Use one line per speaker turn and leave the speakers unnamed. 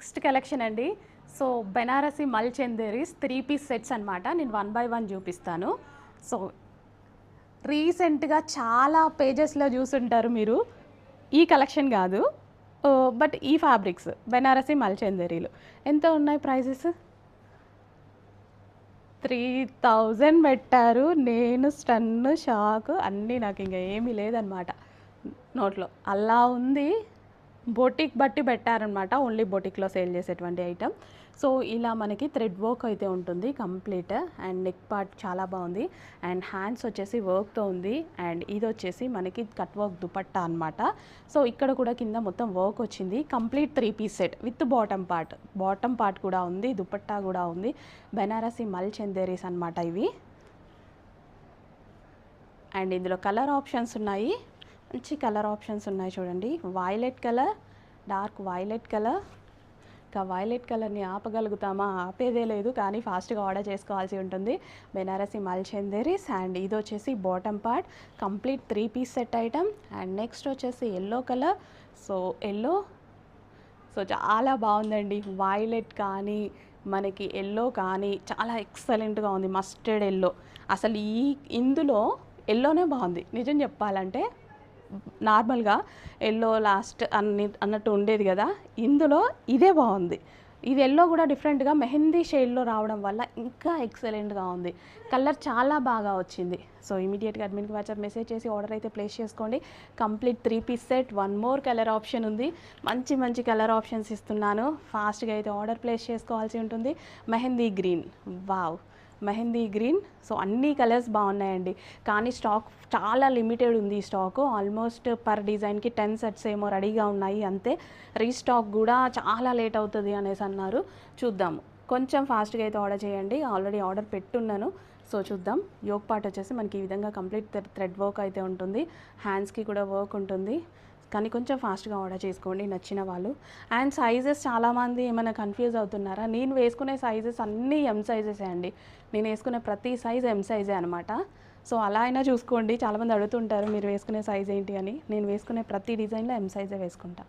Next collection అండి. So Banarasi మల్ Chanderis 3 piece sets అనమాట. నేను 1 బై 1 చూపిస్తాను. సో రీసెంట్గా చాలా పేజెస్లో చూసుంటారు మీరు. ఈ కలెక్షన్ కాదు, బట్ ఈ ఫ్యాబ్రిక్స్ బెనారసి మల్ చందేరీలు ఎంత ఉన్నాయి ప్రైజెస్? 3000 పెట్టారు. నేను స్టన్, షాక్ అన్నీ, నాకు ఇంకా ఏమీ లేదనమాట నోట్లో. అలా ఉంది. బొటిక్ బట్టి పెట్టారనమాట, ఓన్లీ బొటిక్లో సేల్ చేసేటువంటి ఐటమ్. సో ఇలా మనకి థ్రెడ్ వర్క్ అయితే ఉంటుంది కంప్లీట్. అండ్ నెక్ పార్ట్ చాలా బాగుంది. అండ్ హ్యాండ్స్ వచ్చేసి వర్క్తో ఉంది. అండ్ ఇది వచ్చేసి మనకి కట్ వర్క్ దుపట్టా అనమాట. సో ఇక్కడ కూడా కింద మొత్తం వర్క్ వచ్చింది. Complete 3 piece set with bottom part కూడా ఉంది, దుపట్టా కూడా ఉంది. బెనారసి మల్ చందేరీస్ అనమాట ఇవి. అండ్ ఇందులో కలర్ ఆప్షన్స్ ఉన్నాయి, మంచి కలర్ ఆప్షన్స్ ఉన్నాయి చూడండి. Violet colour, dark violet colour. ఇంకా వైలెట్ కలర్ని ఆపగలుగుతామా? ఆపేదే లేదు, కానీ ఫాస్ట్గా ఆర్డర్ చేసుకోవాల్సి ఉంటుంది. బెనారసి మల్ చందేరీస్. అండ్ ఇది వచ్చేసి bottom part, complete 3 piece set item. And next వచ్చేసి yellow colour. So yellow, so చాలా బాగుందండి. వైలెట్ కానీ మనకి ఎల్లో కానీ చాలా ఎక్సలెంట్గా ఉంది. మస్టర్డ్ ఎల్లో, అసలు ఇందులో ఎల్లోనే బాగుంది నిజం చెప్పాలంటే. నార్మల్గా ఎల్లో లాస్ట్ అన్నట్టు ఉండేది కదా, ఇందులో ఇదే బాగుంది. ఇది ఎల్లో కూడా డిఫరెంట్గా మెహందీ షేడ్లో రావడం వల్ల ఇంకా ఎక్సలెంట్గా ఉంది. కలర్ చాలా బాగా వచ్చింది. సో ఇమీడియట్గా అడ్మిన్కి వాట్సాప్ మెసేజ్ చేసి ఆర్డర్ అయితే ప్లేస్ చేసుకోండి. Complete 3 piece set. 1 more colour option ఉంది. మంచి మంచి కలర్ ఆప్షన్స్ ఇస్తున్నాను. ఫాస్ట్గా అయితే ఆర్డర్ ప్లేస్ చేసుకోవాల్సి ఉంటుంది. Mehndi green, wow, mehndi green. So అన్ని కలర్స్ బాగున్నాయండి, కానీ స్టాక్ చాలా లిమిటెడ్ ఉంది. ఈ స్టాక్ ఆల్మోస్ట్ పర్ డిజైన్కి 10 సెట్స్ ఏమో రెడీగా ఉన్నాయి అంతే. రీస్టాక్ కూడా చాలా లేట్ అవుతుంది అనేసి అన్నారు. చూద్దాము, కొంచెం ఫాస్ట్గా అయితే ఆర్డర్ చేయండి. ఆల్రెడీ ఆర్డర్ పెట్టున్నాను. సో చూద్దాం. యోక్ పార్ట్ వచ్చేసి మనకి ఈ విధంగా కంప్లీట్ థ్రెడ్ వర్క్ అయితే ఉంటుంది. హ్యాండ్స్కి కూడా వర్క్ ఉంటుంది, కానీ కొంచెం ఫాస్ట్గా ఆర్డర్ చేసుకోండి నచ్చిన వాళ్ళు. అండ్ సైజెస్ చాలామంది ఏమైనా కన్ఫ్యూజ్ అవుతున్నారా? నేను వేసుకునే సైజెస్ అన్నీ ఎం సైజెసే అండి. నేను వేసుకునే ప్రతి సైజ్ ఎం సైజే అనమాట. సో అలా అయినా చూసుకోండి. చాలామంది అడుగుతుంటారు మీరు వేసుకునే సైజ్ ఏంటి అని. నేను వేసుకునే ప్రతి డిజైన్లో ఎం సైజే వేసుకుంటా.